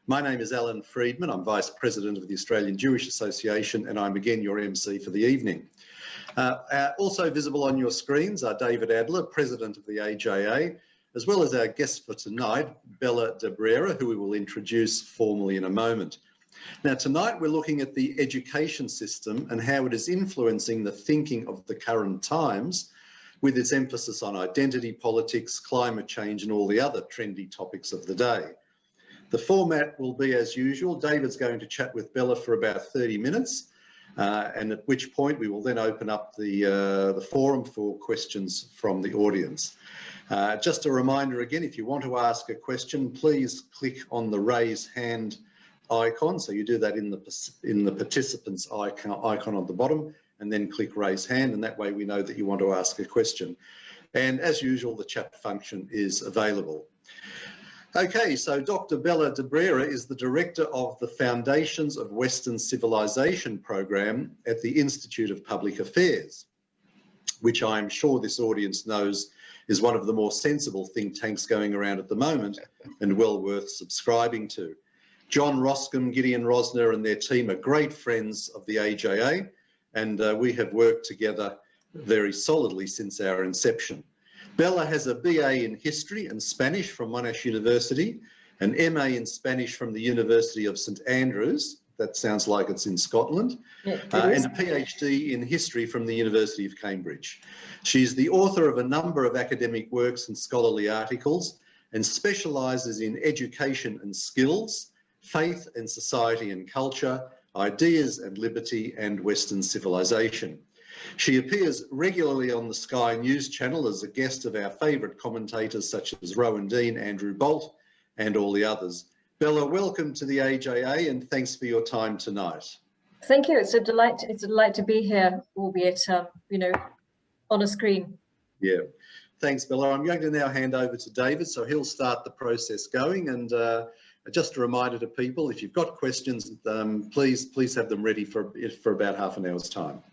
My name is Alan Freedman. I'm Vice President of the Australian Jewish Association, and I'm again your MC for the evening. Also visible on your screens are David Adler, President of the AJA, as well as our guest for tonight, Bella de Brera, who we will introduce formally in a moment. Now, tonight we're looking at the education system and how it is influencing the thinking of the current times, with its emphasis on identity politics, climate change, and all the other trendy topics of the day. The format will be as usual. David's going to chat with Bella for about 30 minutes, and at which point we will then open up the forum for questions from the audience. Just a reminder again, if you want to ask a question, please click on the raise hand icon. So you do that in the participants icon on the bottom, and then click raise hand, and that way we know that you want to ask a question. And as usual, the chat function is available. Okay, so Dr. Bella de Brera is the Director of the Foundations of Western Civilisation program at the Institute of Public Affairs, which I'm sure this audience knows is one of the more sensible think tanks going around at the moment and well worth subscribing to. John Roscombe, Gideon Rosner and their team are great friends of the AJA, and we have worked together very solidly since our inception. Bella has a BA in History and Spanish from Monash University, an MA in Spanish from the University of St Andrews, that sounds like it's in Scotland, and a PhD in History from the University of Cambridge. She's the author of a number of academic works and scholarly articles, and specialises in education and skills, faith and society and culture, ideas and liberty, and Western civilization. She appears regularly on the Sky News channel as a guest of our favourite commentators such as Rowan Dean, Andrew Bolt, and all the others. Bella, welcome to the AJA, and thanks for your time tonight. Thank you. It's a delight. It's a delight to be here, albeit on a screen. Yeah, thanks, Bella. I'm going to now hand over to David, so he'll start the process going. And just a reminder to people, if you've got questions, please have them ready for about half an hour's time.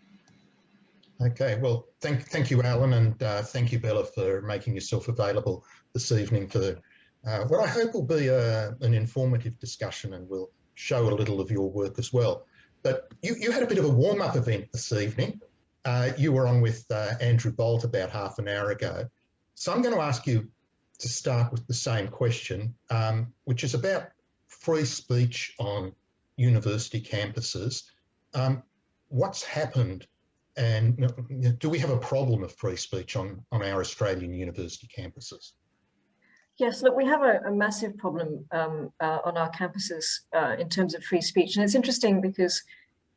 Okay, well, thank you, Alan, and thank you, Bella, for making yourself available this evening for what I hope will be an informative discussion, and will show a little of your work as well. But you had a bit of a warm-up event this evening. You were on with Andrew Bolt about half an hour ago. So I'm going to ask you to start with the same question, which is about free speech on university campuses. What's happened? And do we have a problem of free speech on our Australian university campuses? Yes, look, we have a massive problem on our campuses in terms of free speech. And it's interesting because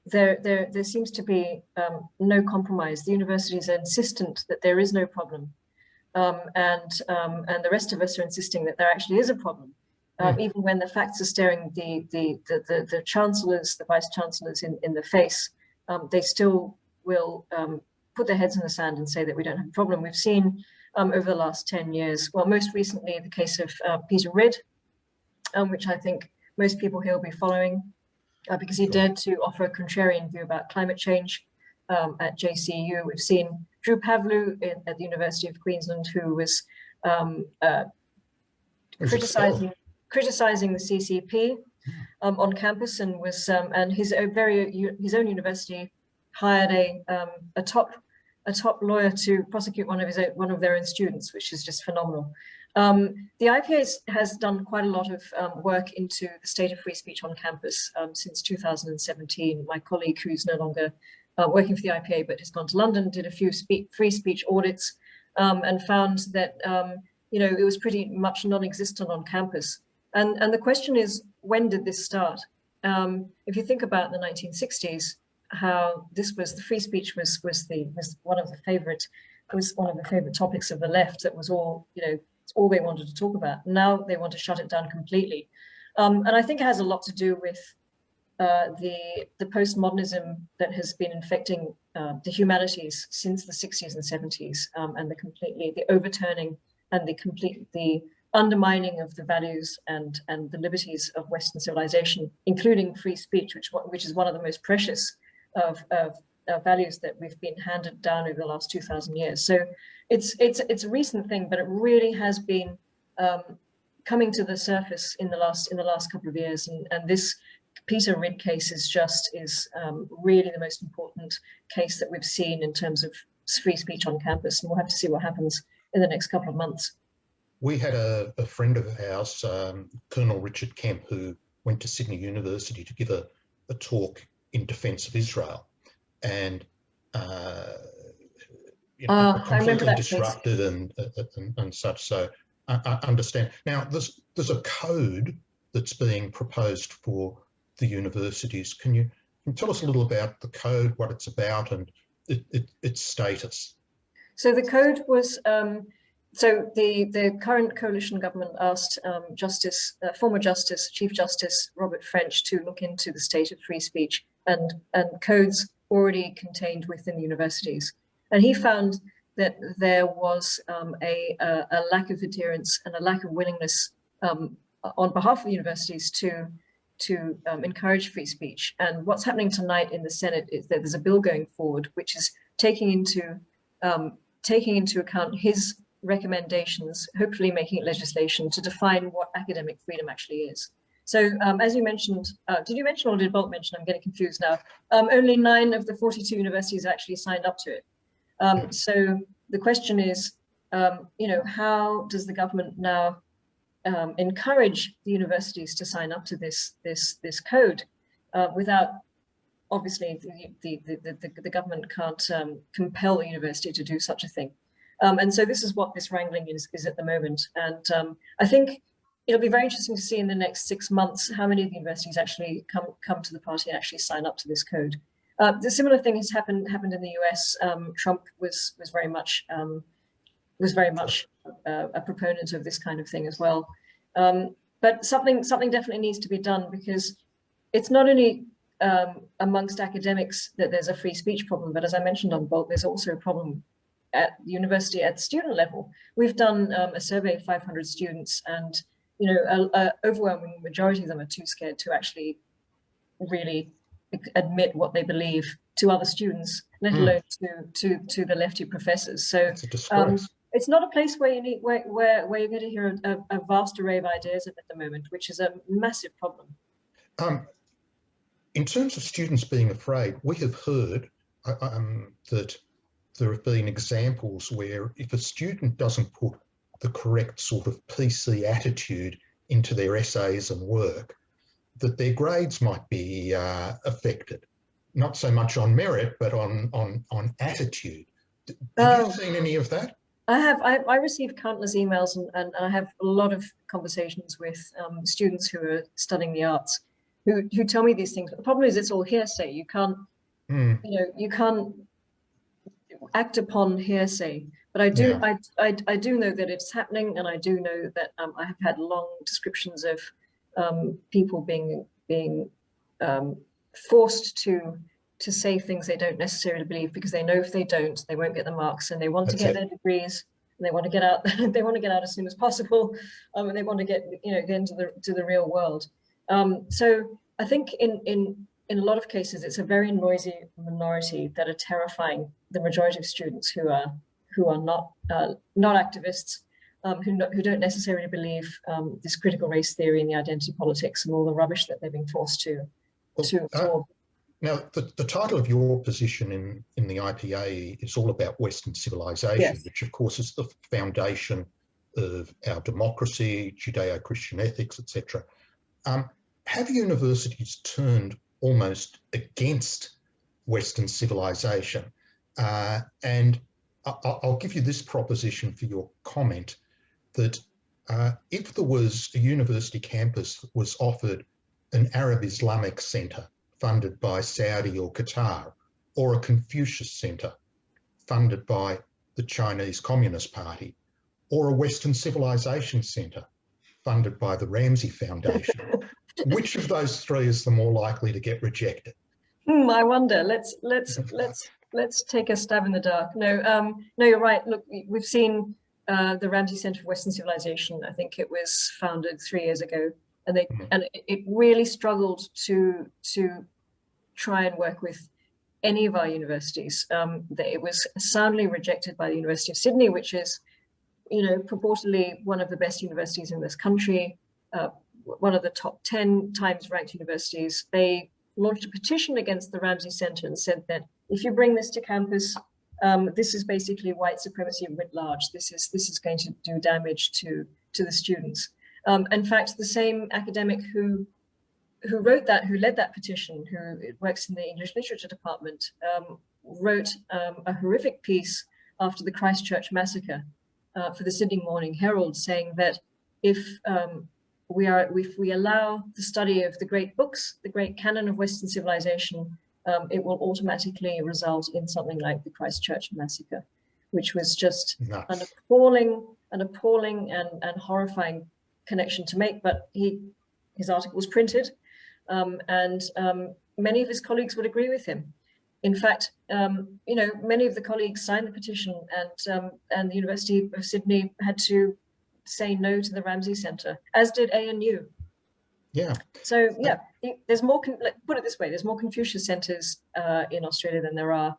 there seems to be no compromise. The universities are insistent that there is no problem. And the rest of us are insisting that there actually is a problem. Even when the facts are staring the chancellors, the vice chancellors in the face, they still will put their heads in the sand and say that we don't have a problem. We've seen over the last 10 years, well, most recently the case of Peter Ridd, which I think most people here will be following, because he dared to offer a contrarian view about climate change at JCU. We've seen Drew Pavlou at the University of Queensland, who was criticising the CCP on campus, and was and his own university hired a top lawyer to prosecute one of their own students, which is just phenomenal. The IPA has done quite a lot of work into the state of free speech on campus since 2017. My colleague, who's no longer working for the IPA but has gone to London, did a few free speech audits and found that it was pretty much non-existent on campus. And the question is, when did this start? If you think about the 1960s, how this was, the free speech was one of the favorite topics of the left. That was all, it's all they wanted to talk about. Now they want to shut it down completely. And I think it has a lot to do with the postmodernism that has been infecting the humanities since the 60s and 70s, and the overturning and the undermining of the values and the liberties of Western civilization, including free speech, which is one of the most precious of values that we've been handed down over the last 2,000 years. So it's a recent thing, but it really has been coming to the surface in the last couple of years, and this Peter Ridd case is really the most important case that we've seen in terms of free speech on campus, and we'll have to see what happens in the next couple of months. We had a friend of ours, Colonel Richard Kemp, who went to Sydney University to give a talk in defence of Israel, and completely disrupted and such. So I understand. Now, there's a code that's being proposed for the universities. Can you tell us a little about the code, what it's about, and its status? So the code was, so the current coalition government asked former Chief Justice Robert French to look into the state of free speech and codes already contained within the universities. And he found that there was a lack of adherence and a lack of willingness on behalf of the universities to encourage free speech. And what's happening tonight in the Senate is that there's a bill going forward which is taking into account his recommendations, hopefully making it legislation to define what academic freedom actually is. So as you mentioned, did you mention or did Bolt mention? I'm getting confused now. Only 9 of the 42 universities actually signed up to it. So the question is, how does the government now encourage the universities to sign up to this code without, obviously, the government can't compel the university to do such a thing. And so this is what this wrangling is at the moment. And I think it'll be very interesting to see in the next 6 months how many of the universities actually come to the party and actually sign up to this code. The similar thing has happened in the US. Trump was very much a proponent of this kind of thing as well. But something definitely needs to be done, because it's not only amongst academics that there's a free speech problem, but as I mentioned on Bolt, there's also a problem at the university at the student level. We've done a survey of 500 students, and an overwhelming majority of them are too scared to actually really admit what they believe to other students, let alone to the lefty professors. So it's not a place where you need where you're going to hear a vast array of ideas at the moment, which is a massive problem. In terms of students being afraid, we have heard that there have been examples where if a student doesn't put the correct sort of PC attitude into their essays and work, that their grades might be affected, not so much on merit, but on attitude. Have you seen any of that? I have. I receive countless emails, and I have a lot of conversations with students who are studying the arts, who tell me these things. But the problem is it's all hearsay. You can't, you can't act upon hearsay. But I do, I do know that it's happening, and I do know that I have had long descriptions of people being forced to say things they don't necessarily believe, because they know if they don't, they won't get the marks, and they want to get their degrees, and they want to get out. They want to get out as soon as possible, and they want to get into the real world. So I think in a lot of cases, it's a very noisy minority that are terrifying the majority of students who are not activists, who don't necessarily believe this critical race theory and the identity politics and all the rubbish that they're being forced to absorb. Now, the title of your position in the IPA is all about Western civilization, which of course is the foundation of our democracy, Judeo-Christian ethics, etc. Have universities turned almost against Western civilization? And I'll give you this proposition for your comment, that if there was a university campus that was offered an Arab Islamic centre funded by Saudi or Qatar, or a Confucius centre funded by the Chinese Communist Party, or a Western Civilization centre funded by the Ramsay Foundation, which of those three is the more likely to get rejected? I wonder. Let's take a stab in the dark. No, you're right. Look, we've seen the Ramsay Centre for Western Civilization. I think it was founded 3 years ago, and it really struggled to try and work with any of our universities. It was soundly rejected by the University of Sydney, which is purportedly one of the best universities in this country, one of the top 10 times ranked universities. They launched a petition against the Ramsey Center and said that if you bring this to campus, this is basically white supremacy writ large. This is going to do damage to the students. In fact, the same academic who wrote that, who led that petition, who works in the English Literature Department, wrote a horrific piece after the Christchurch massacre for the Sydney Morning Herald, saying that if we allow the study of the great books, the great canon of Western civilization, it will automatically result in something like the Christchurch massacre, which was just an appalling and horrifying connection to make. But his article was printed, and many of his colleagues would agree with him. In fact, many of the colleagues signed the petition, and the University of Sydney had to say no to the Ramsey Center, as did ANU. Yeah. So yeah, there's more. Put it this way: there's more Confucius centers in Australia than there are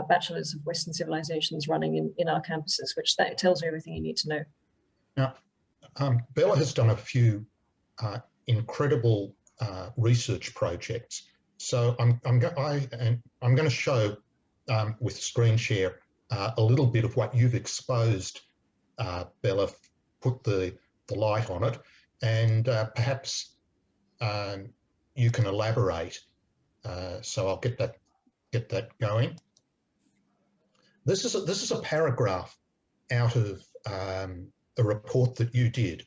bachelors of Western civilizations running in our campuses, which that tells you everything you need to know. Now, Bella has done a few incredible research projects. So I'm going to show with screen share a little bit of what you've exposed, Bella. Put the light on it, and perhaps you can elaborate. So I'll get that going. This is a paragraph out of a report that you did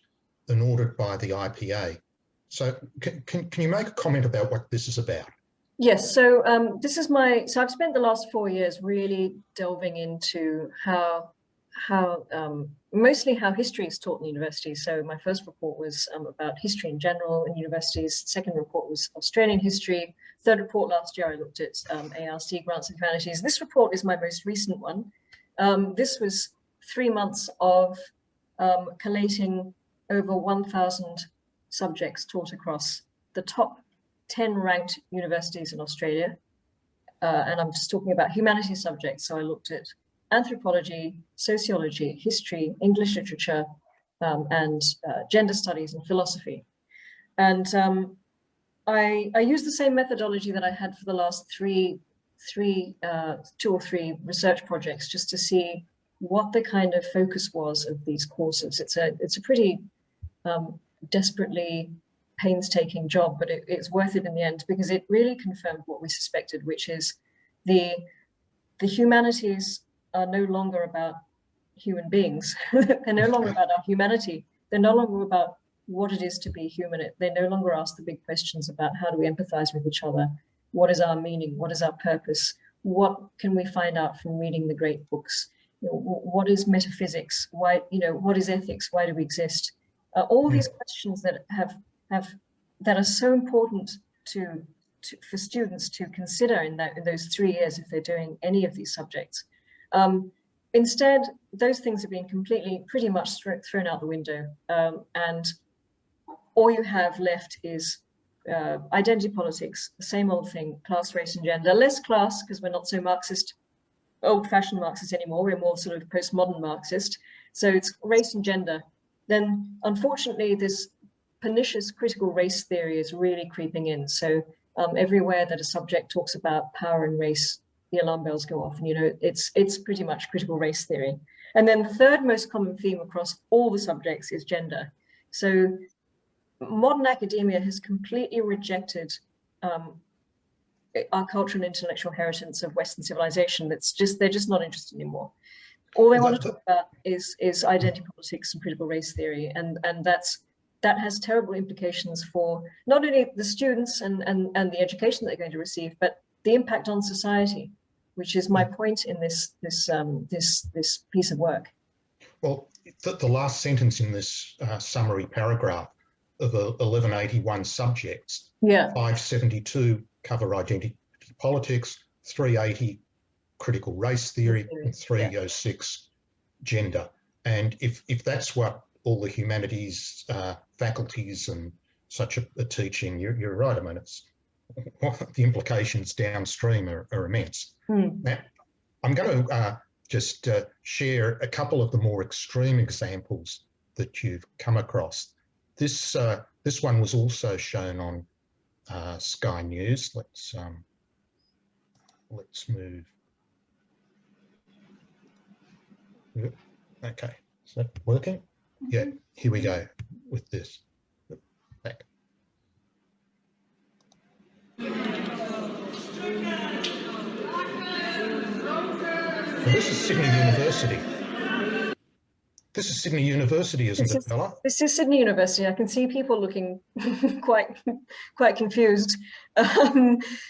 and ordered by the IPA. So can you make a comment about what this is about? Yes, so I've spent the last 4 years really delving into mostly how history is taught in universities. So my first report was about history in general in universities. Second report was Australian history. Third report last year, I looked at ARC grants and humanities. This report is my most recent one. This was 3 months of collating over 1,000 subjects taught across the top 10 ranked universities in Australia. And I'm just talking about humanities subjects. So I looked at anthropology, sociology, history, English literature, and gender studies and philosophy. And I used the same methodology that I had for the last two or three research projects, just to see what the kind of focus was of these courses. It's a pretty desperately painstaking job, but it's worth it in the end, because it really confirmed what we suspected, which is the humanities are no longer about human beings. They're no longer about our humanity. They're no longer about what it is to be human. They no longer ask the big questions about how do we empathize with each other? What is our meaning? What is our purpose? What can we find out from reading the great books? What is metaphysics? Why, what is ethics? Why do we exist? All these questions that that are so important for students to consider in those 3 years if they're doing any of these subjects. Instead, those things have been pretty much thrown out the window, and all you have left is identity politics, the same old thing, class, race, and gender. Less class, because we're not so Marxist, old-fashioned Marxist anymore. We're more sort of postmodern Marxist. So it's race and gender. Then, unfortunately, this pernicious critical race theory is really creeping in. So everywhere that a subject talks about power and race, the alarm bells go off, and it's pretty much critical race theory. And then the third most common theme across all the subjects is gender. So modern academia has completely rejected our cultural and intellectual inheritance of Western civilization. They're just not interested anymore. All they want to talk about is identity politics and critical race theory, and that has terrible implications for not only the students and the education that they're going to receive, but the impact on society, which is my point in this piece of work. Well, the last sentence in this summary paragraph of 1181 subjects, 572 cover identity politics, 380 critical race theory, and 306 gender. And if that's what all the humanities faculties and such are teaching, you're right. I mean, the implications downstream are immense. Now, I'm going to just share a couple of the more extreme examples that you've come across. This one was also shown on Sky News. Let's move. Okay, is that working? Yeah, here we go with this. Back. So this is Sydney University. This is Sydney University, isn't it, Bella? This is Sydney University. I can see people looking quite confused.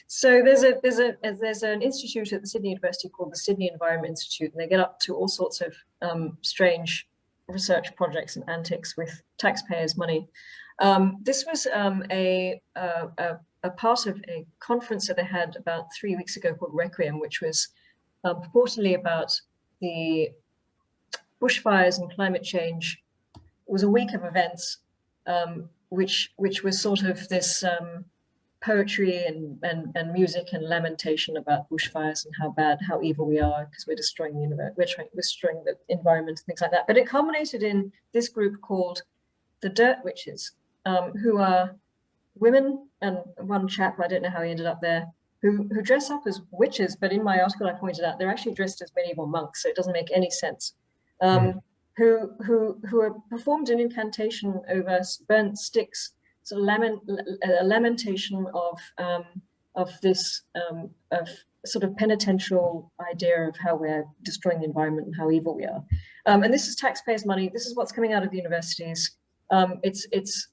So there's an institute at the Sydney University called the Sydney Environment Institute, and they get up to all sorts of strange research projects and antics with taxpayers' money. This was a part of a conference that they had about 3 weeks ago called Requiem, which was purportedly about the bushfires and climate change. It was a week of events, which was sort of this poetry and music and lamentation about bushfires and how bad, how evil we are because we're destroying the universe, we're destroying the environment and things like that. But it culminated in this group called the Dirt Witches, who are women, and one chap, I don't know how he ended up there, who dress up as witches, but in my article I pointed out they're actually dressed as medieval monks, so it doesn't make any sense. Who performed an incantation over burnt sticks, so a lamentation of this of sort of penitential idea of how we're destroying the environment and how evil we are. And this is taxpayers' money. This is what's coming out of the universities. It's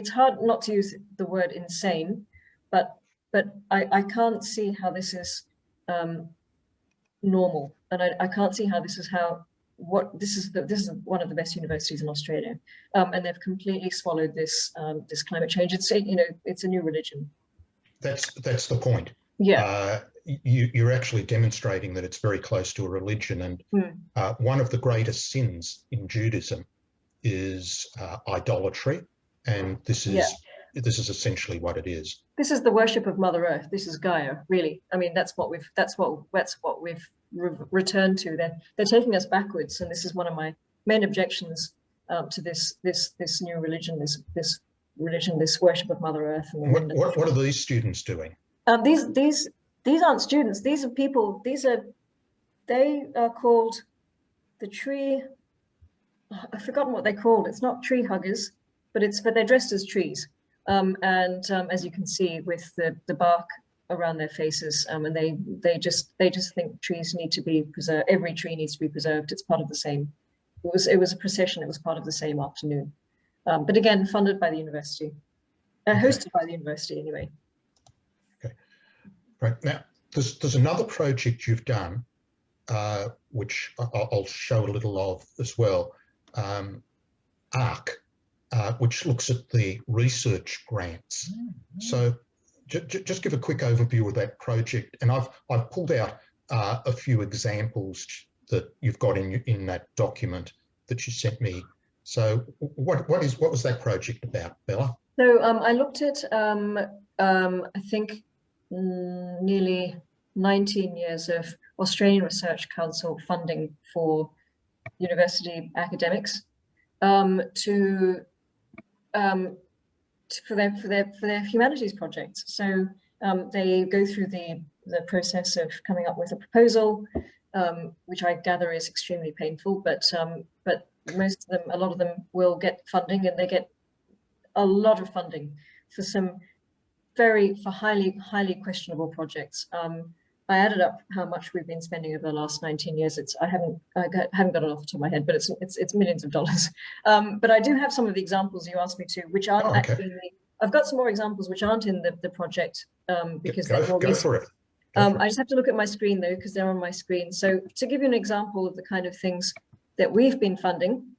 hard not to use the word insane, but I can't see how this is normal, and I can't see how this is this is one of the best universities in Australia, and they've completely swallowed this this climate change. It's it's a new religion. That's the point. Yeah. You're actually demonstrating that it's very close to a religion, and one of the greatest sins in Judaism is idolatry, and this is essentially what it is. This is the worship of Mother Earth. This is Gaia, really. I mean, that's what we've returned to. They're taking us backwards, and this is one of my main objections to this new religion, this worship of Mother Earth. And what are these students doing? These aren't students. These are people. They are called the tree. I've forgotten what they're called. It's not tree huggers, but they're dressed as trees. As you can see with the bark around their faces, and they just think trees need to be preserved. Every tree needs to be preserved. It's part of the same. It was a procession. It was part of the same afternoon, but again funded by the university, hosted by the university anyway. Okay, right now there's another project you've done, which I'll show a little of as well. ARC. Which looks at the research grants. So just give a quick overview of that project. And I've pulled out a few examples that you've got in that document that you sent me. So what was that project about, Bella? So I looked at I think nearly 19 years of Australian Research Council funding for university academics for their humanities projects. So they go through the process of coming up with a proposal, which I gather is extremely painful, but most of them, a lot of them will get funding, and they get a lot of funding for some highly questionable projects. I added up how much we've been spending over the last 19 years. I haven't got it off the top of my head, but it's millions of dollars. But I do have some of the examples you asked me to, which aren't actually. I've got some more examples which aren't in the project because they're more recent. Go for it. I just have to look at my screen though, because they're on my screen. So to give you an example of the kind of things that we've been funding,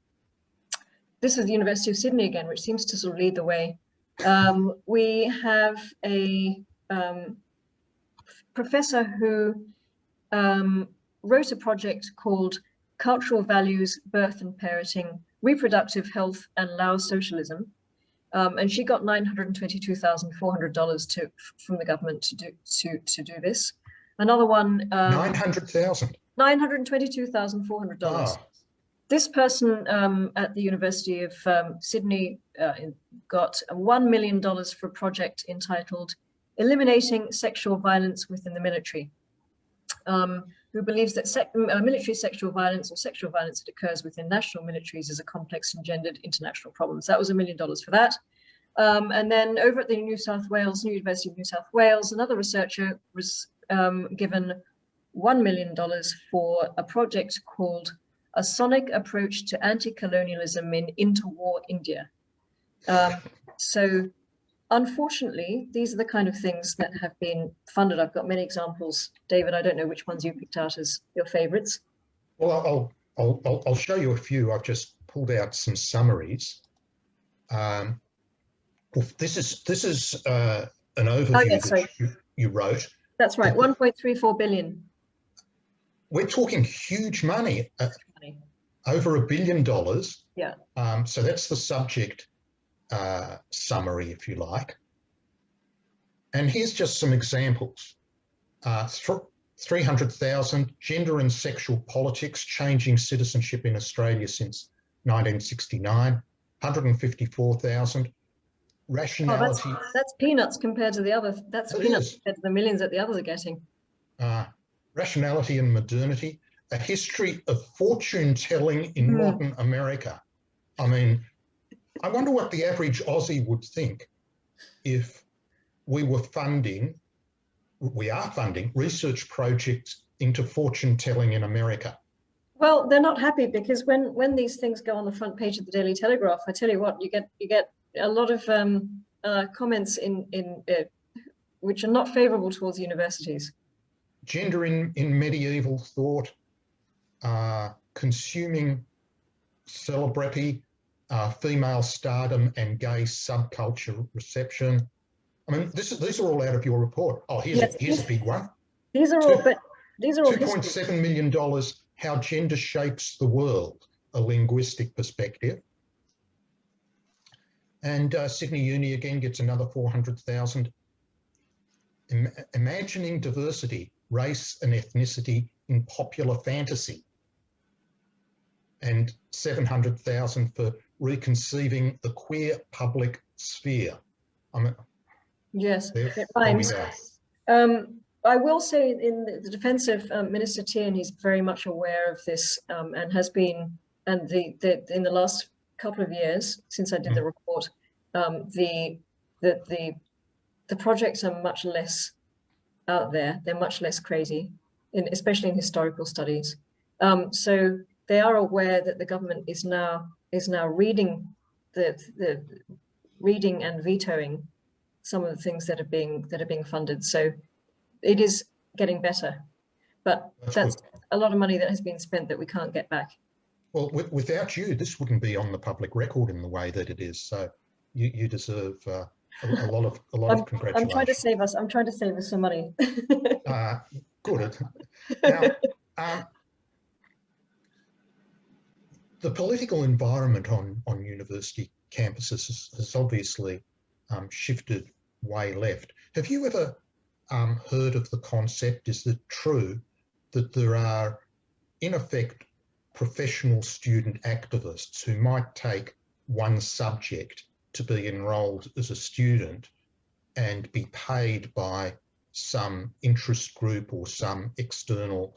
this is the University of Sydney again, which seems to sort of lead the way. We have a professor who wrote a project called Cultural Values, Birth and Parenting, Reproductive Health and Laos Socialism. And she got $922,400 from the government to do this. Another one. 900,000. $922,400. Ah, This person at the University of Sydney got $1 million for a project entitled Eliminating Sexual Violence Within the Military, who believes that military sexual violence or sexual violence that occurs within national militaries is a complex and gendered international problem. So that was $1 million for that. And then over at the University of New South Wales, another researcher was given $1 million for a project called A Sonic Approach to Anti-Colonialism in Interwar India. So unfortunately, these are the kind of things that have been funded. I've got many examples. David, I don't know which ones you picked out as your favorites. well, I'll show you a few. I've just pulled out some summaries. Well, this is an overview that you wrote. That's right, 1.34 billion. We're talking huge money, over $1 billion. Yeah. So that's the subject summary, if you like. And here's just some examples. 300,000, gender and sexual politics, changing citizenship in Australia since 1969. 154,000. Rationality. Oh, that's peanuts compared to the other. That's peanuts compared to the millions that the others are getting. Rationality and modernity. A history of fortune telling in modern America. I mean, I wonder what the average Aussie would think if we are funding research projects into fortune telling in America. Well, they're not happy because when these things go on the front page of the Daily Telegraph, I tell you what, you get a lot of comments in which are not favourable towards universities. Gender in medieval thought, consuming celebrity, female stardom and gay subculture reception. I mean, these are all out of your report. Oh, here's a big one. These are all $2.7 million, How Gender Shapes the World, a linguistic perspective. And Sydney Uni again gets another 400,000. Imagining diversity, race and ethnicity in popular fantasy. And 700,000 for reconceiving the queer public sphere. I mean, yes, it rhymes. I will say in the defence of Minister Tian, he's very much aware of this and has been, and in the last couple of years since I did the report, the projects are much less out there. They're much less crazy, especially in historical studies. So they are aware that the government is now reading reading and vetoing some of the things that are being funded. So it is getting better, but that's a lot of money that has been spent that we can't get back. Well, without you, this wouldn't be on the public record in the way that it is. So you deserve a lot of congratulations. I'm trying to save us some money. Good. Now, the political environment on university campuses has obviously shifted way left. Have you ever heard of the concept? Is it true that there are, in effect, professional student activists who might take one subject to be enrolled as a student and be paid by some interest group or some external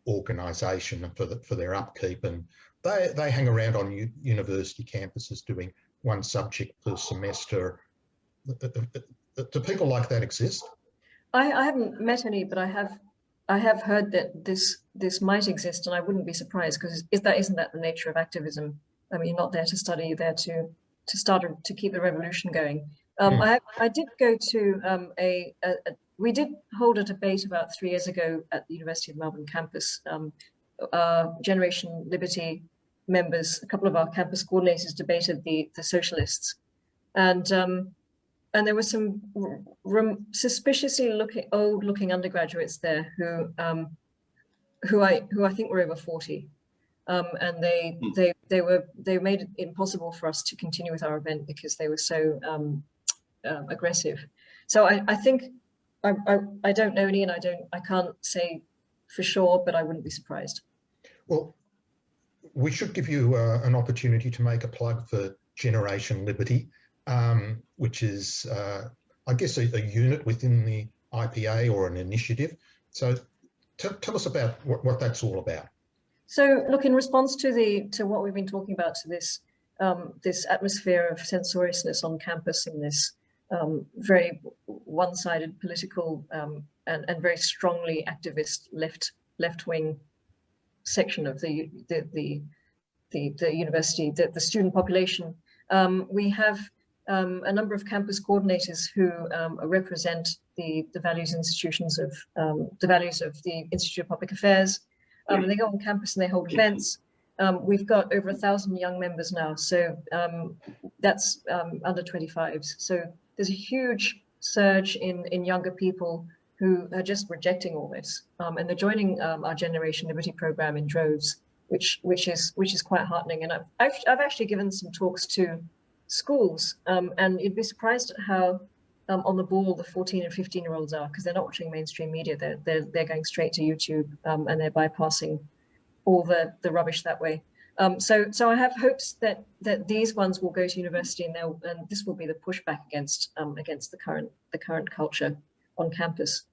organisation for their upkeep, and they hang around on university campuses doing one subject per semester? Do people like that exist? I haven't met any, but I have heard that this might exist, and I wouldn't be surprised, because isn't that the nature of activism? I mean, you're not there to study, you're there to keep the revolution going. I did go to we did hold a debate about 3 years ago at the University of Melbourne campus. Generation Liberty members, a couple of our campus coordinators debated the socialists, and there were some suspiciously old-looking undergraduates there who I think were over 40, and they made it impossible for us to continue with our event because they were so aggressive. So I think I don't know any, and I can't say for sure, but I wouldn't be surprised. Well, we should give you an opportunity to make a plug for Generation Liberty, which is, I guess, a unit within the IPA or an initiative. So tell us about what that's all about. So look, in response to what we've been talking about, to this this atmosphere of censoriousness on campus and this very one-sided political and very strongly activist left-wing section of the university, the student population, we have a number of campus coordinators who represent the values institutions of the values of the Institute of Public Affairs. And they go on campus and they hold events. We've got over 1,000 young members now, so that's under 25s. So there's a huge surge in younger people who are just rejecting all this, and they're joining our Generation Liberty program in droves, which is quite heartening. And I've actually given some talks to schools, and you'd be surprised at how on the ball the 14 and 15-year-olds are, because they're not watching mainstream media. They're going straight to YouTube, and they're bypassing all the rubbish that way. So I have hopes that these ones will go to university, and this will be the pushback against the current culture on campus.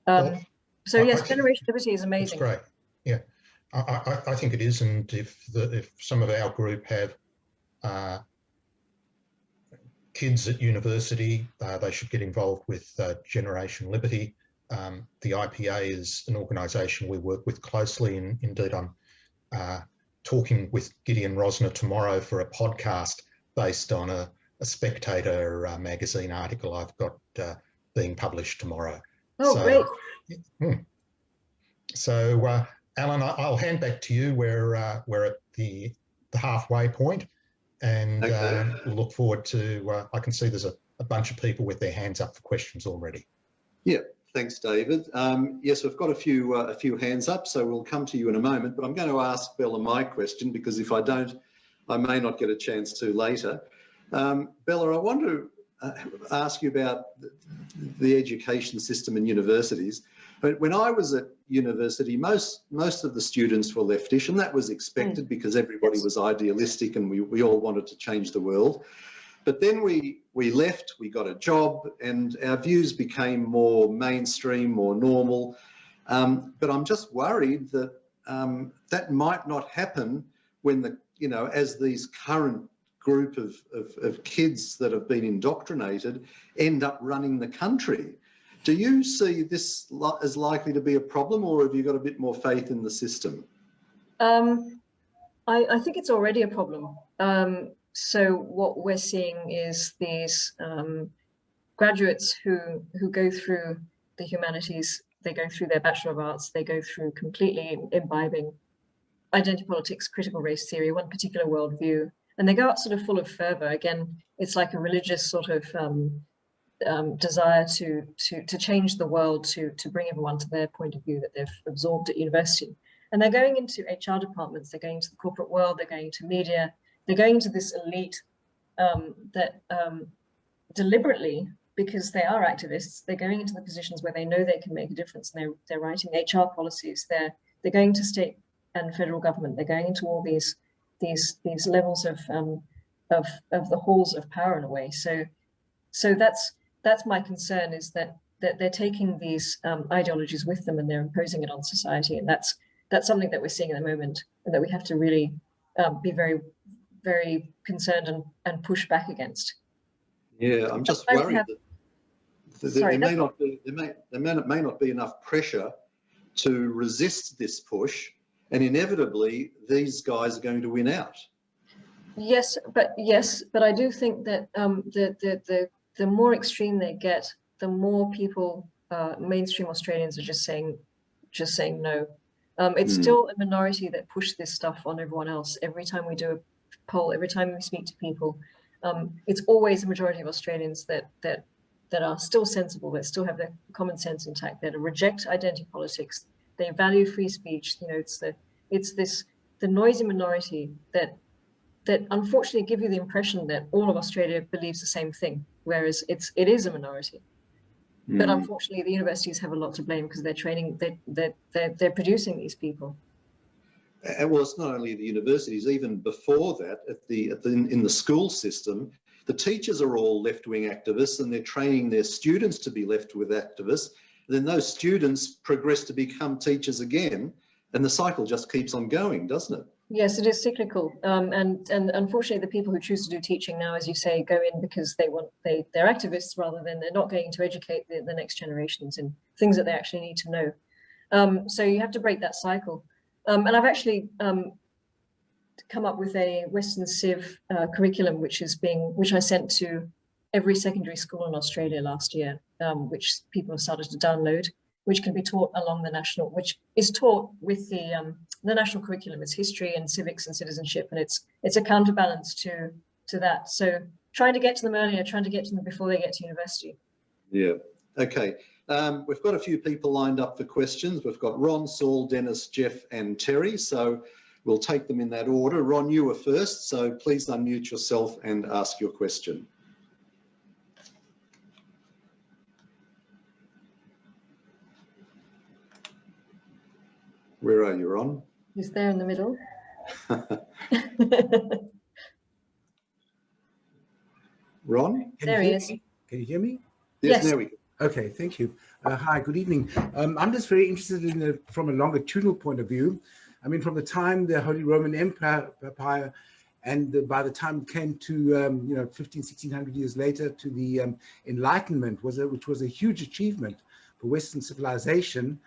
So yes, Generation Liberty is amazing. That's great. Yeah, I think it is. And if some of our group have kids at university, they should get involved with Generation Liberty. The IPA is an organisation we work with closely, and indeed I'm talking with Gideon Rosner tomorrow for a podcast based on a Spectator magazine article I've got being published tomorrow. Oh, great. So, Alan, I'll hand back to you. We're at the halfway point, and Okay. we'll look forward to, I can see there's a bunch of people with their hands up for questions already. Yeah, thanks, David. Yes, we've got a few hands up, so we'll come to you in a moment, but I'm going to ask Bella my question, because if I don't, I may not get a chance to later. Bella, I want to ask you about the education system in universities. But when I was at university, most of the students were leftish, and that was expected because everybody was idealistic and we all wanted to change the world. But then we left, we got a job, and our views became more mainstream, more normal. But I'm just worried that that might not happen when as these current group of kids that have been indoctrinated end up running the country. Do you see this as likely to be a problem, or have you got a bit more faith in the system? I think it's already a problem. So what we're seeing is these graduates who go through the humanities, they go through their Bachelor of Arts, they go through completely imbibing identity politics, critical race theory, one particular worldview, and they go out sort of full of fervor. Again, it's like a religious sort of desire to change the world, to bring everyone to their point of view that they've absorbed at university. And they're going into HR departments, they're going to the corporate world, they're going to media, they're going to this elite that deliberately, because they are activists, they're going into the positions where they know they can make a difference, and they're writing HR policies, they're going to state and federal government, they're going into all these levels of the halls of power in a way. So that's my concern, is that they're taking these ideologies with them and they're imposing it on society, and that's something that we're seeing at the moment, and that we have to really be very, very concerned and push back against. Yeah, I'm just worried that there may not be enough pressure to resist this push, and inevitably these guys are going to win out. Yes, but I do think that the more extreme they get, the more people, mainstream Australians, are just saying no. It's still a minority that push this stuff on everyone else. Every time we do a poll, every time we speak to people, it's always a majority of Australians that are still sensible, that still have their common sense intact, that reject identity politics. They value free speech. It's the noisy minority that unfortunately give you the impression that all of Australia believes the same thing, whereas it is a minority. But unfortunately, the universities have a lot to blame because they're training, they're producing these people. And well, it's not only the universities, even before that, in the school system, the teachers are all left-wing activists and they're training their students to be left-wing activists. Then those students progress to become teachers again, and the cycle just keeps on going, doesn't it? Yes, it is cyclical. And unfortunately, the people who choose to do teaching now, as you say, go in because they're activists rather than they're not going to educate the next generations in things that they actually need to know. So you have to break that cycle. And I've actually come up with a Western Civ curriculum, which I sent to every secondary school in Australia last year, which people have started to download, which can be taught along the national, which is taught with the national curriculum. It's history and civics and citizenship, and it's a counterbalance to that. So trying to get to them earlier, trying to get to them before they get to university. Yeah. Okay. We've got a few people lined up for questions. We've got Ron, Saul, Dennis, Jeff, and Terry. So we'll take them in that order. Ron, you were first, so please unmute yourself and ask your question. Where are you, Ron? He's there in the middle. Ron? There he is. Can you hear me? Yes, Yes. there we go. Okay, thank you. Hi, good evening. I'm just very interested in from a longitudinal point of view. I mean, from the time the Holy Roman Empire and by the time it came to, 1600 years later to the Enlightenment, which was a huge achievement for Western civilization.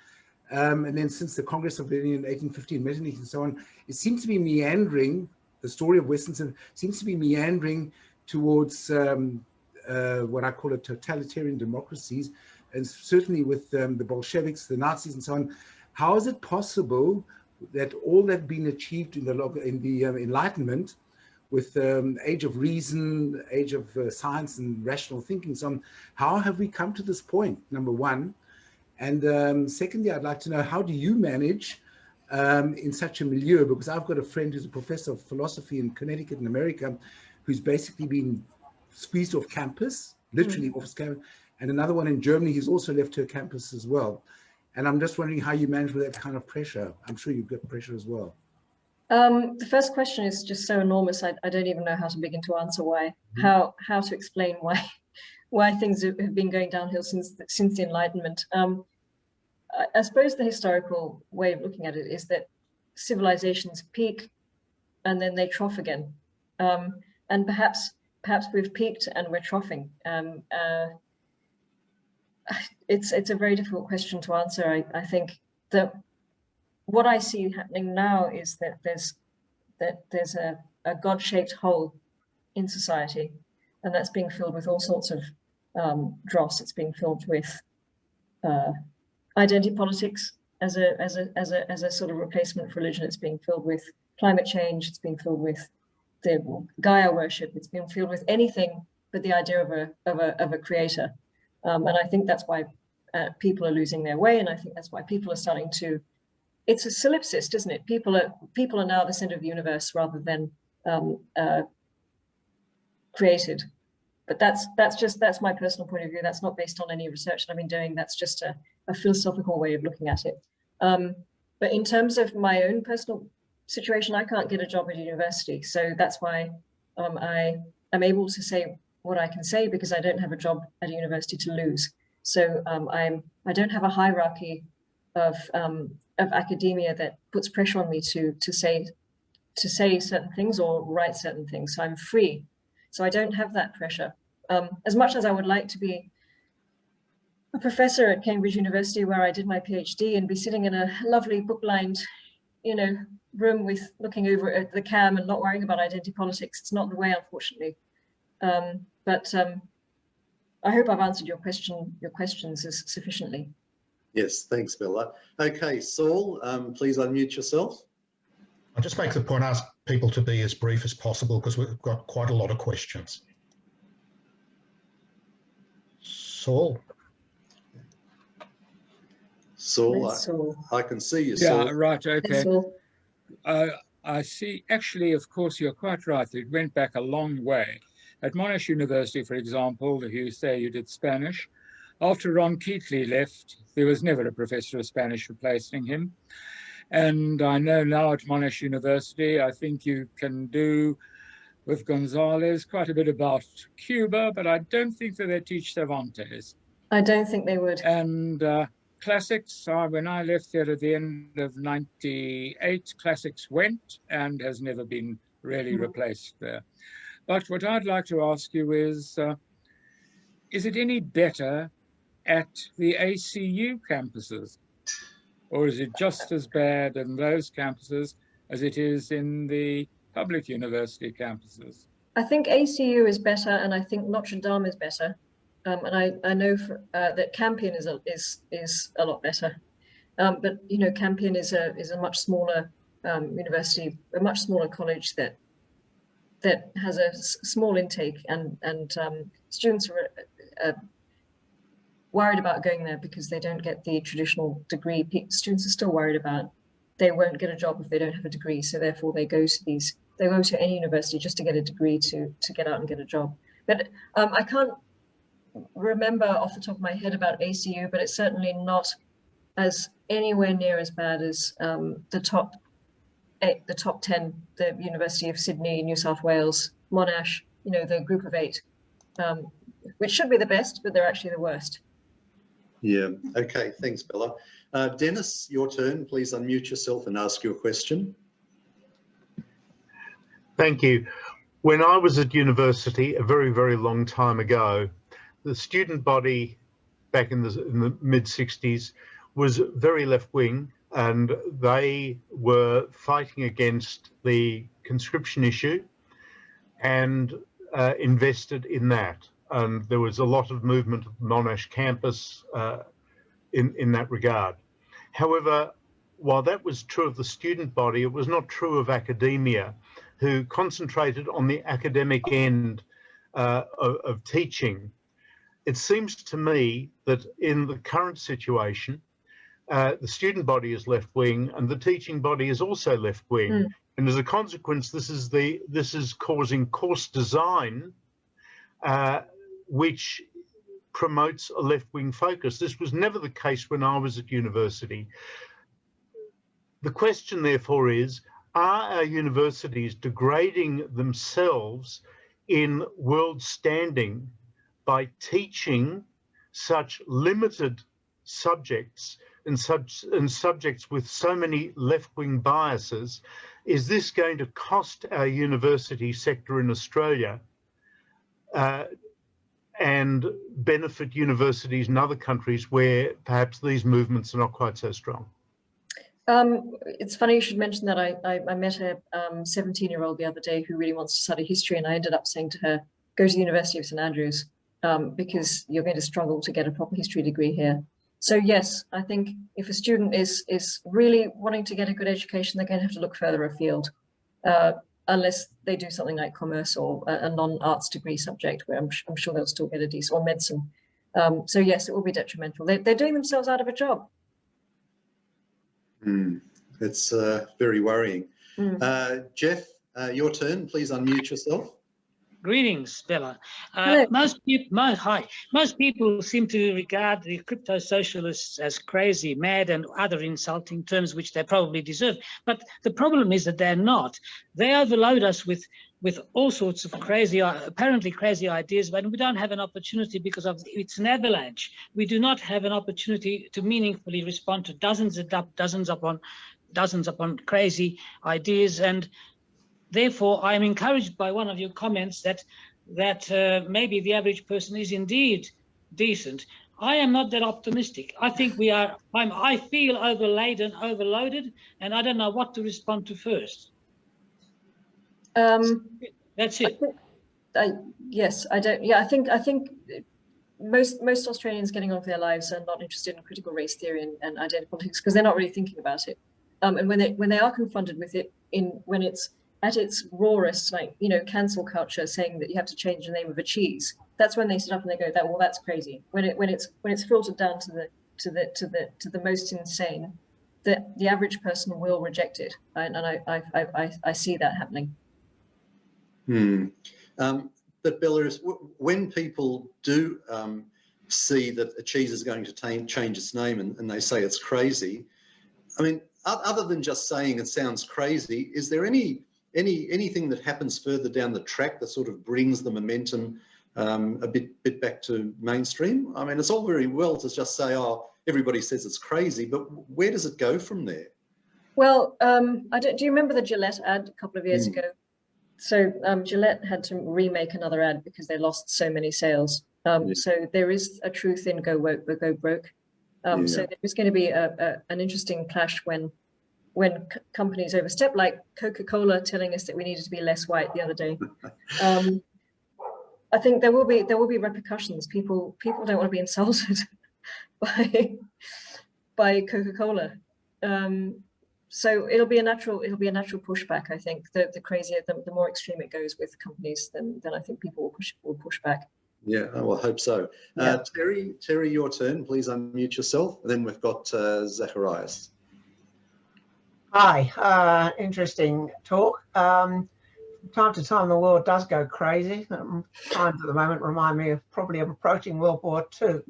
And then since the Congress of Berlin in 1815, Metternich and so on, it seems to be meandering, the story of Western civilization seems to be meandering towards what I call a totalitarian democracies, and certainly with the Bolsheviks, the Nazis and so on. How is it possible that all that had been achieved in the Enlightenment with age of reason, age of science and rational thinking, so on, how have we come to this point, number one? And secondly, I'd like to know, how do you manage in such a milieu? Because I've got a friend who's a professor of philosophy in Connecticut in America, who's basically been squeezed off campus, literally off campus, and another one in Germany, he's also left her campus as well. And I'm just wondering how you manage with that kind of pressure. I'm sure you've got pressure as well. The first question is just so enormous. I don't even know how to begin to answer how to explain why things have been going downhill since the Enlightenment. I suppose the historical way of looking at it is that civilizations peak and then they trough again. And perhaps we've peaked and we're troughing. It's a very difficult question to answer. I think that what I see happening now is that there's a God-shaped hole in society, and that's being filled with all sorts of dross. It's being filled with identity politics as a sort of replacement for religion. It's being filled with climate change. It's being filled with the Gaia worship. It's being filled with anything but the idea of a creator. And I think that's why people are losing their way, and I think that's why people are starting to. It's a solipsist, isn't it? People are now the center of the universe rather than created. But that's my personal point of view. That's not based on any research that I've been doing. That's just a philosophical way of looking at it. But in terms of my own personal situation, I can't get a job at university, so that's why I'm able to say what I can say, because I don't have a job at a university to lose. So I don't have a hierarchy of academia that puts pressure on me to say certain things or write certain things. So I'm free. So I don't have that pressure. As much as I would like to be a professor at Cambridge University, where I did my PhD, and be sitting in a lovely book-lined, room with looking over at the cam and not worrying about identity politics, it's not the way, unfortunately. But I hope I've answered your questions sufficiently. Yes, thanks, Bella. Okay, Saul, please unmute yourself. I'll just make the point, ask people to be as brief as possible because we've got quite a lot of questions. Saul? Saul, I can see you, Saul. Yeah, right, okay. Saul. I see, actually, of course, you're quite right. It went back a long way. At Monash University, for example, you say you did Spanish. after Ron Keatley left, there was never a professor of Spanish replacing him. And I know now at Monash University, I think you can do with Gonzalez quite a bit about Cuba, but I don't think that they teach Cervantes. I don't think they would. And classics, when I left there at the end of '98, classics went and has never been really replaced there. But what I'd like to ask you is it any better at the ACU campuses? Or is it just as bad in those campuses as it is in the public university campuses? I think ACU is better, and I think Notre Dame is better. And I know that Campion is a lot better. But you know, Campion is a much smaller university, a much smaller college that has a small intake, and students are worried about going there because they don't get the traditional degree. Students are still worried about they won't get a job if they don't have a degree, so therefore they go to any university just to get a degree to get out and get a job. But I can't remember off the top of my head about ACU, but it's certainly not as anywhere near as bad as the top 10, the University of Sydney, New South Wales, Monash, you know, the group of 8, which should be the best, but they're actually the worst. Yeah, okay, thanks, Bella. Dennis, your turn. Please unmute yourself and ask your question. Thank you. When I was at university a very, very long time ago, the student body back in the mid-60s was very left-wing, and they were fighting against the conscription issue and invested in that. And there was a lot of movement at the Monash campus in that regard. However, while that was true of the student body, it was not true of academia, who concentrated on the academic end of teaching. It seems to me that in the current situation, the student body is left-wing and the teaching body is also left-wing. And as a consequence, this is causing course design which promotes a left-wing focus. This was never the case when I was at university. The question, therefore, is, are our universities degrading themselves in world standing by teaching such limited subjects and subjects with so many left-wing biases? Is this going to cost our university sector in Australia and benefit universities in other countries where perhaps these movements are not quite so strong? It's funny you should mention that. I met a 17-year-old the other day who really wants to study history, and I ended up saying to her, go to the University of St Andrews because you're going to struggle to get a proper history degree here. So yes, I think if a student is really wanting to get a good education, they're going to have to look further afield, unless they do something like commerce or a non-arts degree subject, where I'm sure they'll still get a decent, or medicine. So yes, it will be detrimental. They're doing themselves out of a job. It's very worrying. Jeff, your turn. Please unmute yourself. Greetings, Bella. Hello. Most people seem to regard the crypto-socialists as crazy, mad, and other insulting terms which they probably deserve. But the problem is that they're not. They overload us with all sorts of crazy, apparently crazy ideas, but we don't have an opportunity because it's an avalanche. We do not have an opportunity to meaningfully respond to dozens upon crazy ideas. And therefore, I'm encouraged by one of your comments that maybe the average person is indeed decent. I am not that optimistic. I think I feel overladen, overloaded, and I don't know what to respond to first. That's it. Yes, I don't. Yeah, I think most Australians getting on with their lives are not interested in critical race theory and identity politics because they're not really thinking about it. And when they are confronted with it, when it's at its rawest, like, you know, cancel culture, saying that you have to change the name of a cheese, that's when they sit up and they go, "Well, that's crazy." When it's filtered down to the most insane, the average person will reject it, and I see that happening. But Bella, when people do see that a cheese is going to change its name and they say it's crazy. I mean, other than just saying it sounds crazy, is there anything that happens further down the track that sort of brings the momentum a bit back to mainstream? I mean, it's all very well to just say, oh, everybody says it's crazy, but where does it go from there? Well, do you remember the Gillette ad a couple of years ago? So Gillette had to remake another ad because they lost so many sales. So there is a truth in go woke but go broke. So there's going to be an interesting clash when companies overstep, like Coca-Cola telling us that we needed to be less white the other day. I think there will be repercussions. People don't want to be insulted by Coca-Cola. So it'll be a natural pushback. I think the crazier, the more extreme it goes with companies, then I think people will push back. Yeah, well, I hope so. Yeah. Terry, your turn. Please unmute yourself. And then we've got Zacharias. Hi, interesting talk. From time to time, the world does go crazy. Times at the moment remind me of probably approaching World War II.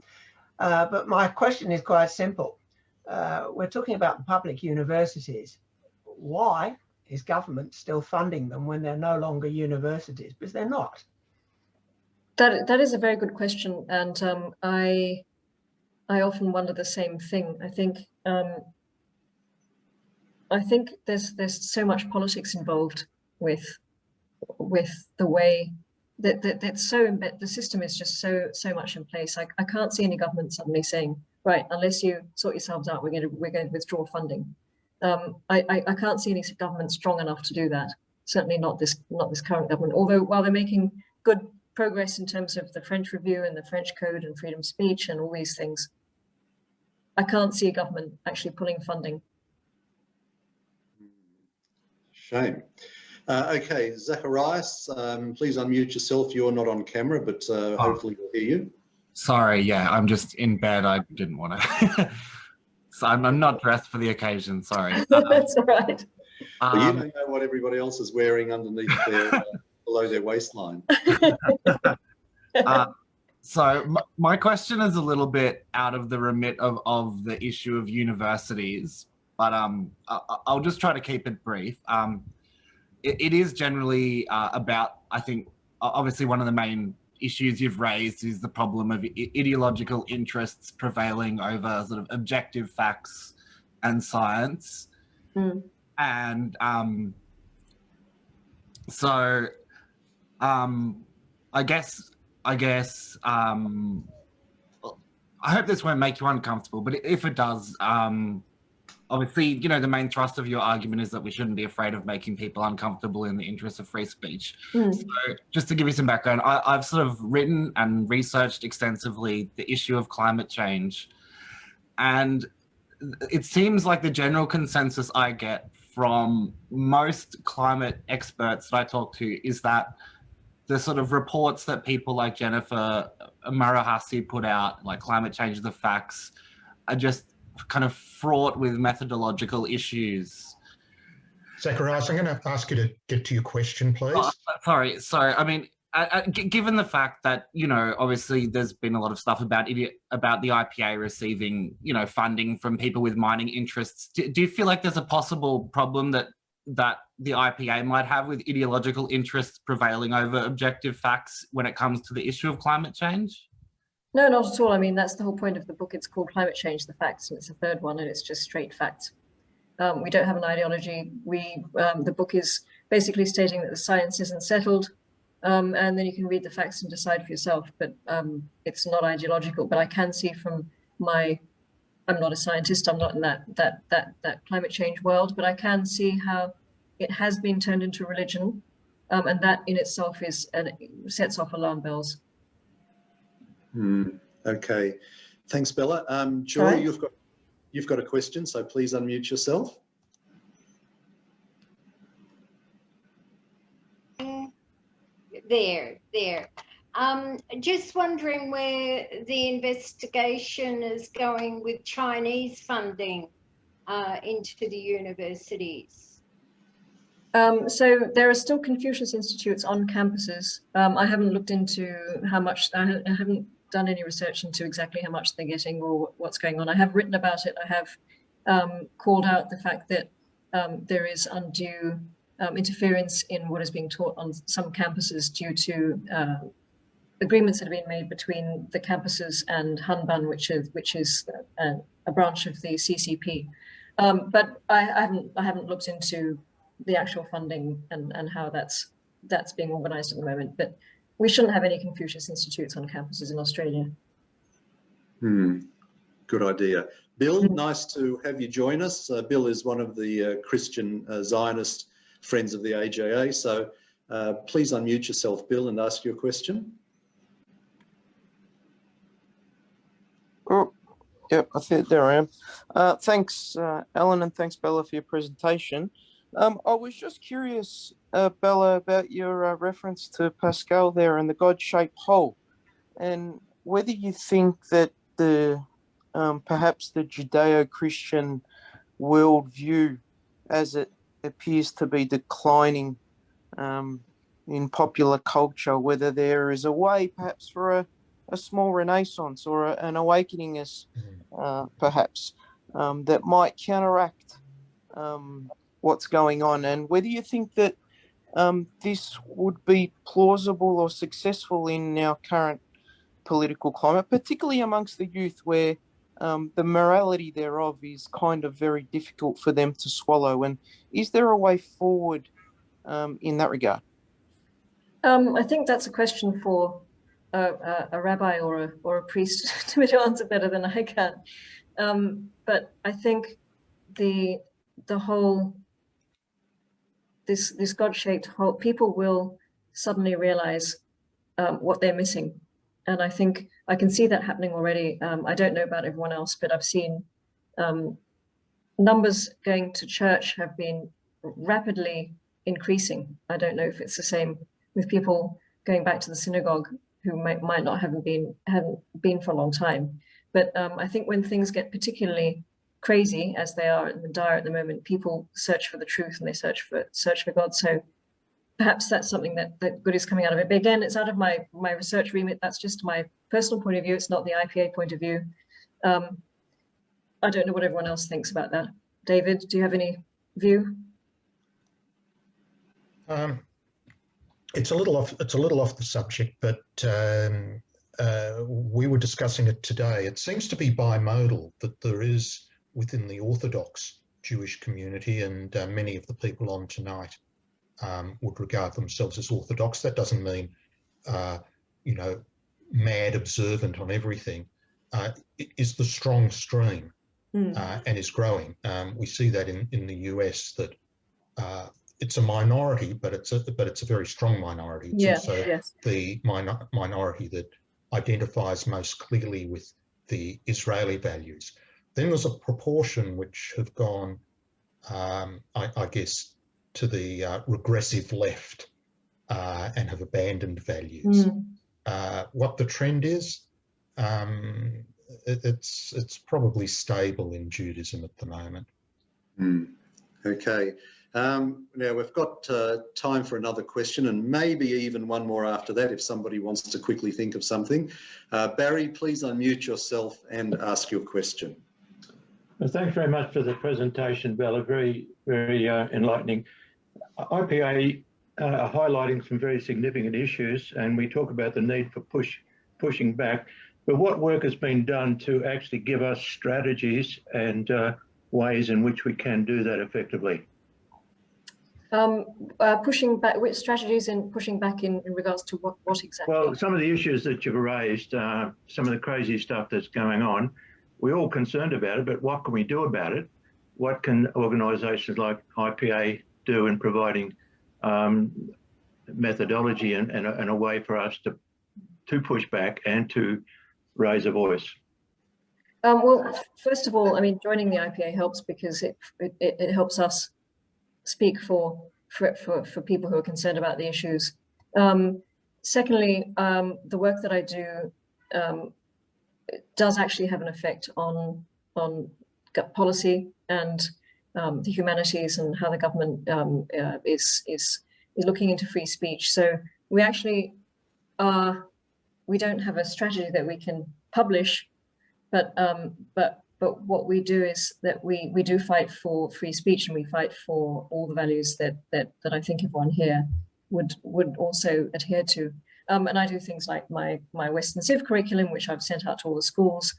But my question is quite simple. We're talking about the public universities. Why is government still funding them when they're no longer universities? Because they're not. That is a very good question, and I often wonder the same thing. I think there's so much politics involved with the way that the system is just so much in place. I can't see any government suddenly saying, right, unless you sort yourselves out, we're going to withdraw funding. I can't see any government strong enough to do that. Certainly not this current government. Although while they're making good progress in terms of the French Review and the French Code and freedom of speech and all these things, I can't see a government actually pulling funding. Shame. Okay, Zacharias, please unmute yourself. You're not on camera, but hopefully we'll hear you. Sorry, yeah, I'm just in bed. I didn't want to. So I'm not dressed for the occasion, sorry. That's all right. Well, you don't know what everybody else is wearing underneath their, below their waistline. So my question is a little bit out of the remit of the issue of universities, but I'll just try to keep it brief. It is generally about, I think, obviously one of the main issues you've raised is the problem of ideological interests prevailing over sort of objective facts and science. And so I guess I hope this won't make you uncomfortable, but if it does, obviously, you know, the main thrust of your argument is that we shouldn't be afraid of making people uncomfortable in the interest of free speech. So just to give you some background, I've sort of written and researched extensively the issue of climate change. And it seems like the general consensus I get from most climate experts that I talk to is that the sort of reports that people like Jennifer Marahasi put out, like Climate Change of the Facts, are just kind of fraught with methodological issues. Zacharias, I'm going to ask you to get to your question, please. Sorry. I mean, given the fact that, you know, obviously there's been a lot of stuff about the IPA receiving, you know, funding from people with mining interests, do you feel like there's a possible problem that the IPA might have with ideological interests prevailing over objective facts when it comes to the issue of climate change? No, not at all. I mean, that's the whole point of the book. It's called Climate Change, the Facts, and it's the third one, and it's just straight facts. We don't have an ideology. The book is basically stating that the science isn't settled, and then you can read the facts and decide for yourself, but it's not ideological. But I can see from I'm not a scientist, I'm not in that climate change world, but I can see how it has been turned into religion, and that in itself sets off alarm bells. Okay, thanks, Bella. Joy, you've got a question, so please unmute yourself. There. Just wondering where the investigation is going with Chinese funding into the universities. So there are still Confucius institutes on campuses. I haven't looked into how much. I haven't done any research into exactly how much they're getting or what's going on. I have written about it. I have called out the fact that there is undue interference in what is being taught on some campuses due to agreements that have been made between the campuses and Hanban, which is a branch of the CCP. But I haven't looked into the actual funding and how that's being organised at the moment. But we shouldn't have any Confucius institutes on campuses in Australia. Good idea. Bill, nice to have you join us. Bill is one of the Christian Zionist friends of the AJA. So please unmute yourself, Bill, and ask your question. Oh, yep, I think there I am. Thanks, Alan, and thanks, Bella, for your presentation. I was just curious, Bella, about your reference to Pascal there and the God-shaped hole, and whether you think that the perhaps the Judeo-Christian worldview, as it appears to be declining in popular culture, whether there is a way perhaps for a small renaissance or an awakening, as perhaps that might counteract what's going on, and whether you think that this would be plausible or successful in our current political climate, particularly amongst the youth, where the morality thereof is kind of very difficult for them to swallow. And is there a way forward in that regard? I think that's a question for a rabbi or a priest to answer better than I can. But I think the whole this God-shaped hole, people will suddenly realize what they're missing, and I think I can see that happening already. I don't know about everyone else, but I've seen numbers going to church have been rapidly increasing. I don't know if it's the same with people going back to the synagogue who might not haven't been for a long time. But I think when things get particularly crazy, as they are in the dire at the moment, people search for the truth and they search for God. So perhaps that's something that good is coming out of it. But again, it's out of my research remit. That's just my personal point of view. It's not the IPA point of view. I don't know what everyone else thinks about that. David, do you have any view? It's a little off the subject, but we were discussing it today. It seems to be bimodal, that there is within the Orthodox Jewish community, and many of the people on tonight would regard themselves as Orthodox. That doesn't mean, mad observant on everything. It is the strong stream and is growing. We see that in the US, that it's a minority, but it's a very strong minority. It's also the minority that identifies most clearly with the Israeli values. Then there's a proportion which have gone, I guess, to the regressive left and have abandoned values. What the trend is, it's probably stable in Judaism at the moment. Okay. Now we've got time for another question, and maybe even one more after that if somebody wants to quickly think of something. Barry, please unmute yourself and ask your question. Well, thanks very much for the presentation, Bella. Very, very enlightening. IPA are highlighting some very significant issues, and we talk about the need for pushing back. But what work has been done to actually give us strategies and ways in which we can do that effectively? Pushing back, which strategies in pushing back in regards to what exactly? Well, some of the issues that you've raised, some of the crazy stuff that's going on, we're all concerned about it, but what can we do about it? What can organisations like IPA do in providing methodology and a way for us to push back and to raise a voice? Well, first of all, I mean, joining the IPA helps because it helps us speak for people who are concerned about the issues. Secondly, the work that I do does actually have an effect on policy and the humanities and how the government is looking into free speech. So we actually are don't have a strategy that we can publish, but what we do is that we do fight for free speech, and we fight for all the values that I think everyone here would also adhere to. And I do things like my Western Civ curriculum, which I've sent out to all the schools.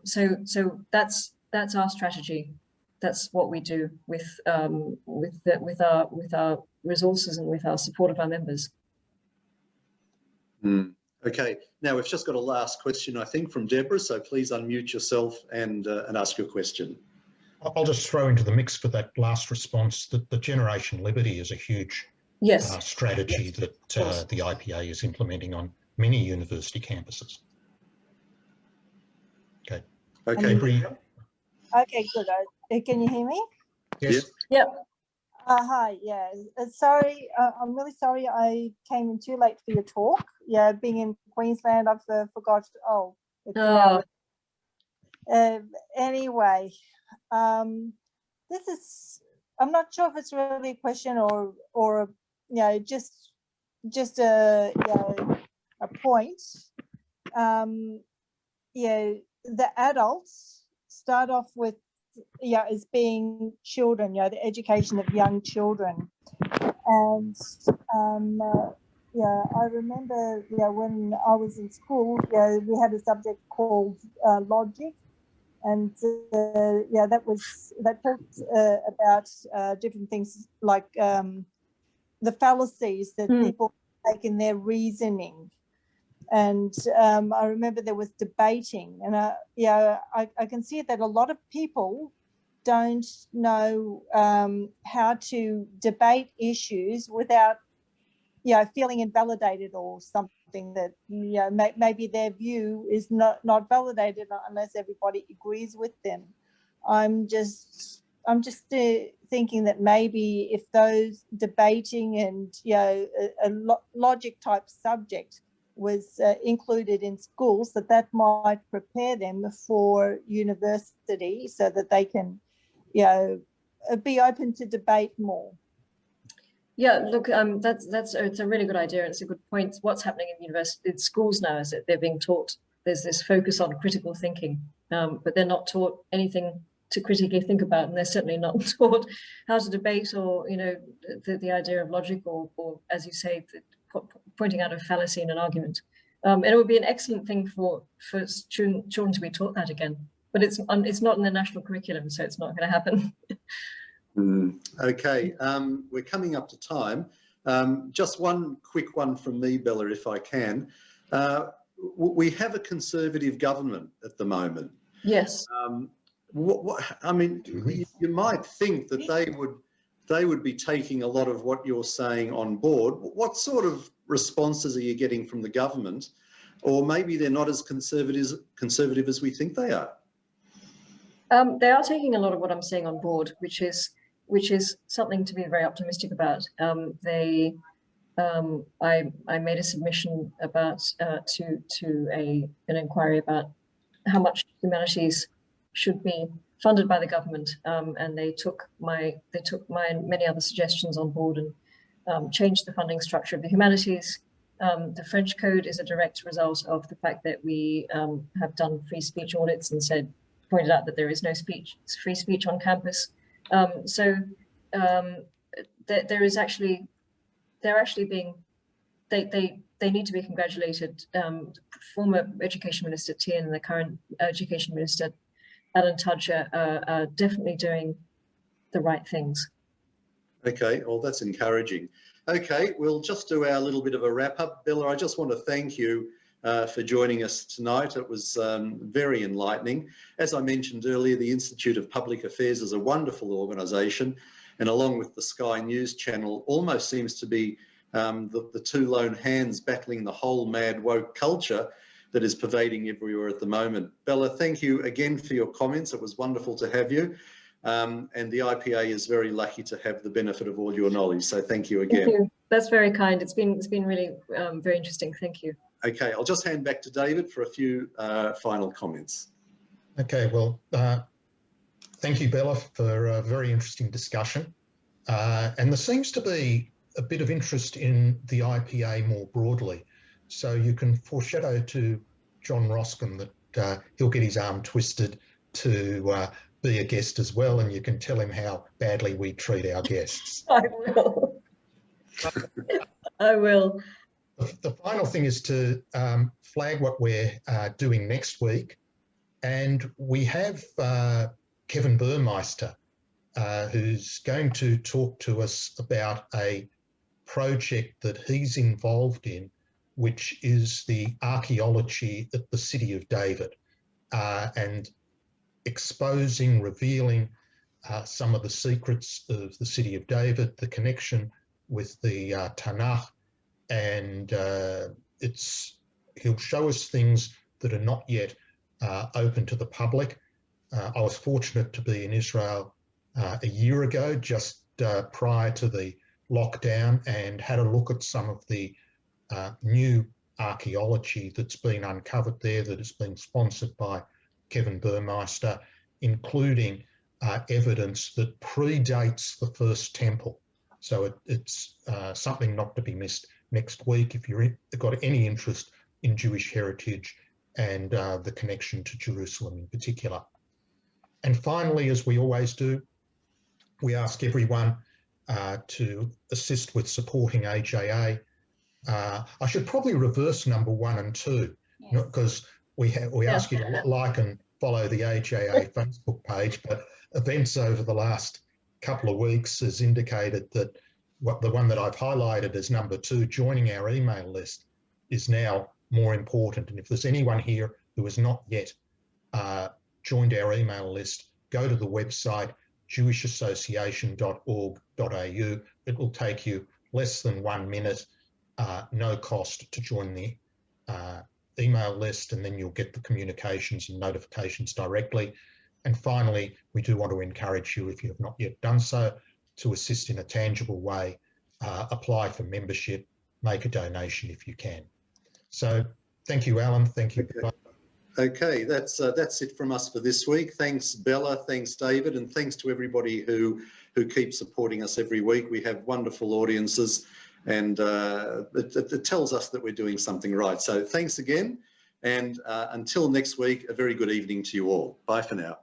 So that's our strategy. That's what we do with our resources and with our support of our members. Okay, now we've just got a last question, I think, from Deborah, so please unmute yourself and ask your question. I'll just throw into the mix for that last response that the Generation Liberty is a huge strategy that the IPA is implementing on many university campuses. Okay. Okay. Okay, good. Can you hear me? Yes. Yeah. Hi. Yeah. Sorry, I'm really sorry I came in too late for your talk. Yeah, being in Queensland, I've forgot. Oh. Anyway, this is. I'm not sure if it's really a question or just a point. The adults start off with as being children, the education of young children, and I remember when I was in school, we had a subject called logic, and that talked about different things like the fallacies that people take in their reasoning. And I remember there was debating, and I can see that a lot of people don't know how to debate issues without feeling invalidated or something that maybe their view is not validated unless everybody agrees with them. I'm just thinking that maybe if those debating and a logic type subject was included in schools, that might prepare them for university so that they can be open to debate more. Yeah, look, it's a really good idea. It's a good point. What's happening in schools now is that they're being taught, there's this focus on critical thinking, but they're not taught anything to critically think about, and they're certainly not taught how to debate or the idea of logic or as you say, pointing out a fallacy in an argument. And it would be an excellent thing for children to be taught that again, but it's not in the national curriculum, so it's not going to happen. Okay, we're coming up to time. Just one quick one from me, Bella, if I can. We have a Conservative government at the moment. Yes. I mean, you might think that they would be taking a lot of what you're saying on board. What sort of responses are you getting from the government? Or maybe they're not as conservative as we think they are. They are taking a lot of what I'm saying on board, which is something to be very optimistic about. I made a submission about to an inquiry about how much humanities should be funded by the government, and they took my many other suggestions on board and changed the funding structure of the humanities. The French Code is a direct result of the fact that we have done free speech audits and pointed out that there is no free speech on campus. They need to be congratulated. Former Education Minister Tien and the current Education Minister Alan Tudge are definitely doing the right things. Okay, well, that's encouraging. Okay, we'll just do our little bit of a wrap up. Bella, I just want to thank you for joining us tonight. It was very enlightening. As I mentioned earlier, the Institute of Public Affairs is a wonderful organisation, and along with the Sky News channel, almost seems to be the two lone hands battling the whole mad woke culture that is pervading everywhere at the moment. Bella, thank you again for your comments. It was wonderful to have you. And the IPA is very lucky to have the benefit of all your knowledge. So thank you again. Thank you. That's very kind. It's been really very interesting. Thank you. Okay, I'll just hand back to David for a few final comments. Okay, well, thank you, Bella, for a very interesting discussion. And there seems to be a bit of interest in the IPA more broadly. So you can foreshadow to John Roskin that he'll get his arm twisted to be a guest as well, and you can tell him how badly we treat our guests. I will. I will. The final thing is to flag what we're doing next week. And we have Kevin Burmeister, who's going to talk to us about a project that he's involved in, which is the archaeology at the City of David, and exposing, revealing some of the secrets of the City of David, the connection with the Tanakh, and he'll show us things that are not yet open to the public. I was fortunate to be in Israel a year ago, just prior to the lockdown, and had a look at some of the new archaeology that's been uncovered there, that has been sponsored by Kevin Burmeister, including evidence that predates the first temple. So it's something not to be missed next week if you've got any interest in Jewish heritage and the connection to Jerusalem in particular. And finally, as we always do, we ask everyone to assist with supporting AJA. I should probably reverse number 1 and 2, because we ask you to like and follow the AJA Facebook page, but events over the last couple of weeks has indicated that the one that I've highlighted as number 2, joining our email list, is now more important. And if there's anyone here who has not yet joined our email list, go to the website jewishassociation.org.au. It will take you less than 1 minute, no cost, to join the email list, and then you'll get the communications and notifications directly. And finally, we do want to encourage you, if you have not yet done so, to assist in a tangible way, apply for membership, make a donation if you can. So thank you, Alan. Thank you. Okay, that's it from us for this week. Thanks, Bella. Thanks, David. And thanks to everybody who keeps supporting us every week. We have wonderful audiences, and it tells us that we're doing something right. So thanks again. And until next week, a very good evening to you all. Bye for now.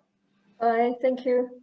Bye. Thank you.